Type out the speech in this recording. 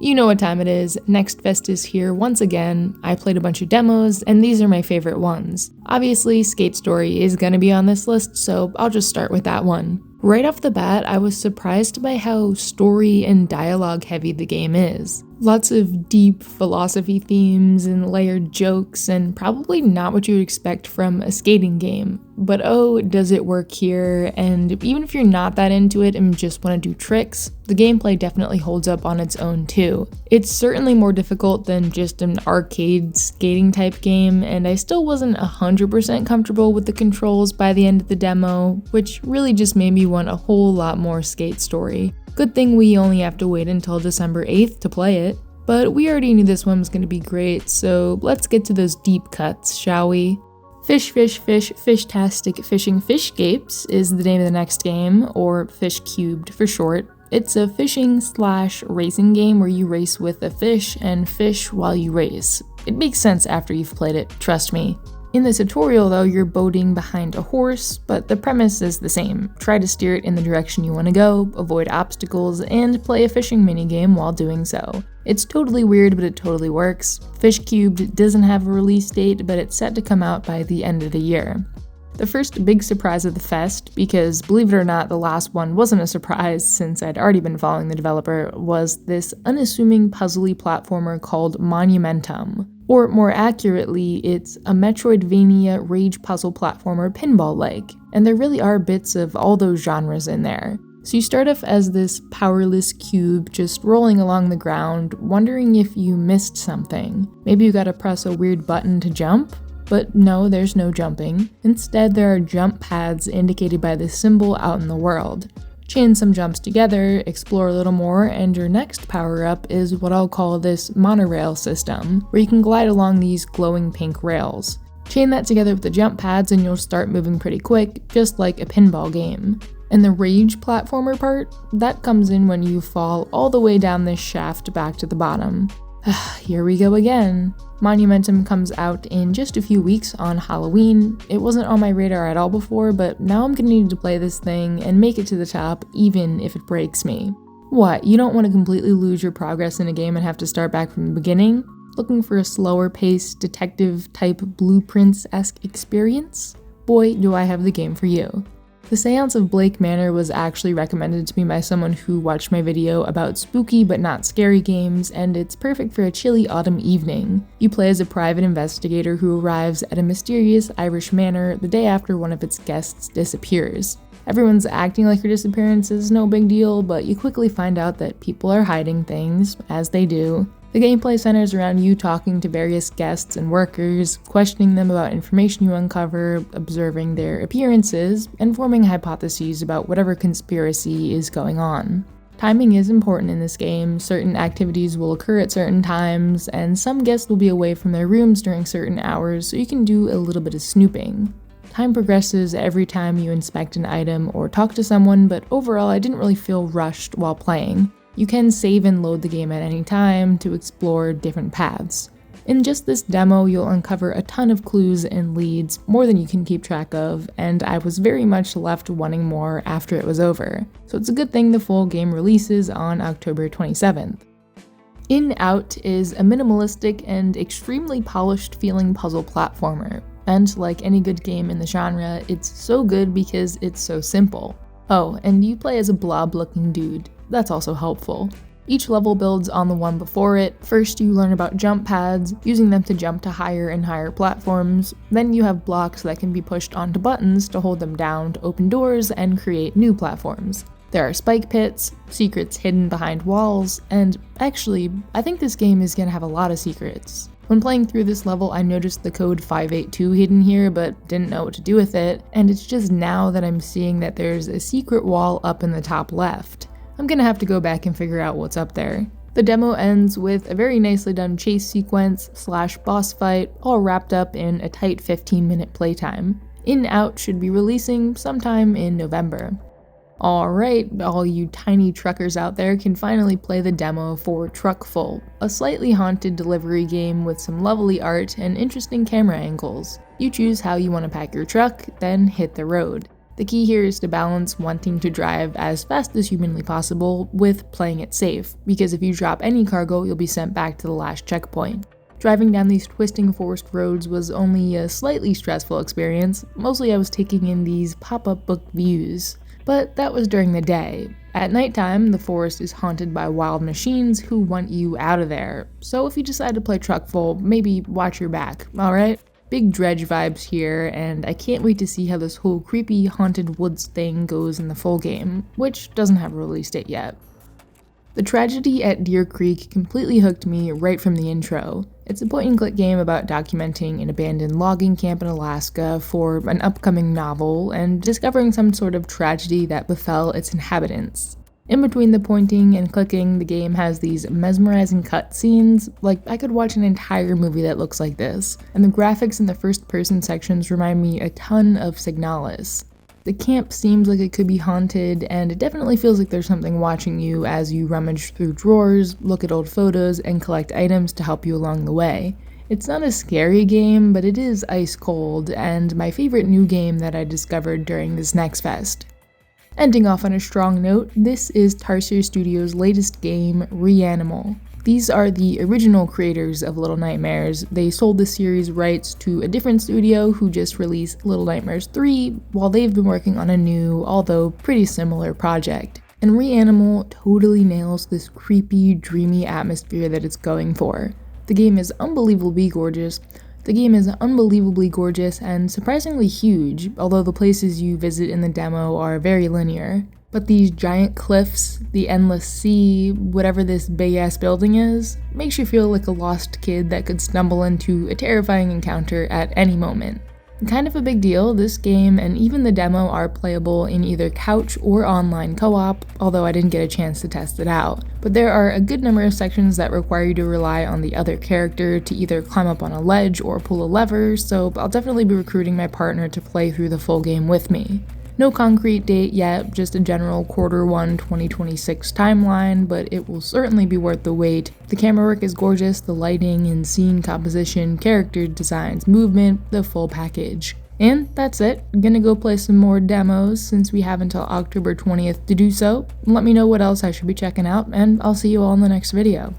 You know what time it is, Next Fest is here once again. I played a bunch of demos, and these are my favorite ones. Obviously, Skate Story is gonna be on this list, so I'll just start with that one. Right off the bat, I was surprised by how story and dialogue heavy the game is. Lots of deep philosophy themes and layered jokes, and probably not what you would expect from a skating game. But oh, does it work here, and even if you're not that into it and just want to do tricks, the gameplay definitely holds up on its own too. It's certainly more difficult than just an arcade skating type game, and I still wasn't 100% comfortable with the controls by the end of the demo, which really just made me want a whole lot more Skate Story. Good thing we only have to wait until December 8th to play it. But we already knew this one was going to be great, so let's get to those deep cuts, shall we? FISHtastic Fishing FISHSCAPES is the name of the next game, or FISH³ for short. It's a fishing/racing game where you race with a fish and fish while you race. It makes sense after you've played it, trust me. In the tutorial though, you're boating behind a horse, but the premise is the same. Try to steer it in the direction you want to go, avoid obstacles, and play a fishing minigame while doing so. It's totally weird, but it totally works. FISH³ doesn't have a release date, but it's set to come out by the end of the year. The first big surprise of the fest, because believe it or not, the last one wasn't a surprise since I'd already been following the developer, was this unassuming puzzly platformer called MONUMENTUM. Or more accurately, it's a Metroidvania rage puzzle platformer pinball-like, and there really are bits of all those genres in there. So you start off as this powerless cube just rolling along the ground, wondering if you missed something. Maybe you gotta press a weird button to jump? But no, there's no jumping. Instead, there are jump pads indicated by this symbol out in the world. Chain some jumps together, explore a little more, and your next power-up is what I'll call this monorail system, where you can glide along these glowing pink rails. Chain that together with the jump pads and you'll start moving pretty quick, just like a pinball game. And the rage platformer part, that comes in when you fall all the way down this shaft back to the bottom. Here we go again. MONUMENTUM comes out in just a few weeks on Halloween. It wasn't on my radar at all before, but now I'm gonna need to play this thing and make it to the top, even if it breaks me. What, you don't want to completely lose your progress in a game and have to start back from the beginning? Looking for a slower paced, detective-type Blueprints-esque experience? Boy, do I have the game for you. The Seance of Blake Manor was actually recommended to me by someone who watched my video about spooky but not scary games, and it's perfect for a chilly autumn evening. You play as a private investigator who arrives at a mysterious Irish manor the day after one of its guests disappears. Everyone's acting like her disappearance is no big deal, but you quickly find out that people are hiding things, as they do. The gameplay centers around you talking to various guests and workers, questioning them about information you uncover, observing their appearances, and forming hypotheses about whatever conspiracy is going on. Timing is important in this game. Certain activities will occur at certain times, and some guests will be away from their rooms during certain hours, so you can do a little bit of snooping. Time progresses every time you inspect an item or talk to someone, but overall I didn't really feel rushed while playing. You can save and load the game at any time to explore different paths. In just this demo, you'll uncover a ton of clues and leads, more than you can keep track of, and I was very much left wanting more after it was over. So it's a good thing the full game releases on October 27th. InOut is a minimalistic and extremely polished feeling puzzle platformer. And like any good game in the genre, it's so good because it's so simple. Oh, and you play as a blob-looking dude. That's also helpful. Each level builds on the one before it. First you learn about jump pads, using them to jump to higher and higher platforms. Then you have blocks that can be pushed onto buttons to hold them down to open doors and create new platforms. There are spike pits, secrets hidden behind walls, and actually, I think this game is gonna have a lot of secrets. When playing through this level, I noticed the code 582 hidden here, but didn't know what to do with it, and it's just now that I'm seeing that there's a secret wall up in the top left. I'm gonna have to go back and figure out what's up there. The demo ends with a very nicely done chase sequence / boss fight, all wrapped up in a tight 15-minute playtime. InOut should be releasing sometime in November. Alright, all you tiny truckers out there can finally play the demo for Truckful, a slightly haunted delivery game with some lovely art and interesting camera angles. You choose how you want to pack your truck, then hit the road. The key here is to balance wanting to drive as fast as humanly possible with playing it safe, because if you drop any cargo, you'll be sent back to the last checkpoint. Driving down these twisting forest roads was only a slightly stressful experience. Mostly I was taking in these pop-up book views, but that was during the day. At nighttime, the forest is haunted by wild machines who want you out of there, so if you decide to play Truckful, maybe watch your back, alright? Big Dredge vibes here, and I can't wait to see how this whole creepy haunted woods thing goes in the full game, which doesn't have a release date yet. The tragedy at Deer Creek completely hooked me right from the intro. It's a point-and-click game about documenting an abandoned logging camp in Alaska for an upcoming novel and discovering some sort of tragedy that befell its inhabitants. In between the pointing and clicking, the game has these mesmerizing cutscenes. Like, I could watch an entire movie that looks like this, and the graphics in the first-person sections remind me a ton of Signalis. The camp seems like it could be haunted, and it definitely feels like there's something watching you as you rummage through drawers, look at old photos, and collect items to help you along the way. It's not a scary game, but it is ice cold, and my favorite new game that I discovered during this next fest. Ending off on a strong note, this is Tarsier Studios' latest game, REANIMAL. These are the original creators of Little Nightmares. They sold the series rights to a different studio who just released Little Nightmares 3, while they've been working on a new, although pretty similar project. And REANIMAL totally nails this creepy, dreamy atmosphere that it's going for. The game is unbelievably gorgeous. And surprisingly huge, although the places you visit in the demo are very linear. But these giant cliffs, the endless sea, whatever this big-ass building is, makes you feel like a lost kid that could stumble into a terrifying encounter at any moment. Kind of a big deal, this game and even the demo are playable in either couch or online co-op, although I didn't get a chance to test it out. But there are a good number of sections that require you to rely on the other character to either climb up on a ledge or pull a lever, so I'll definitely be recruiting my partner to play through the full game with me. No concrete date yet, just a general Q1 2026 timeline, but it will certainly be worth the wait. The camera work is gorgeous, the lighting and scene composition, character designs, movement, the full package. And that's it. I'm gonna go play some more demos since we have until October 20th to do so. Let me know what else I should be checking out, and I'll see you all in the next video.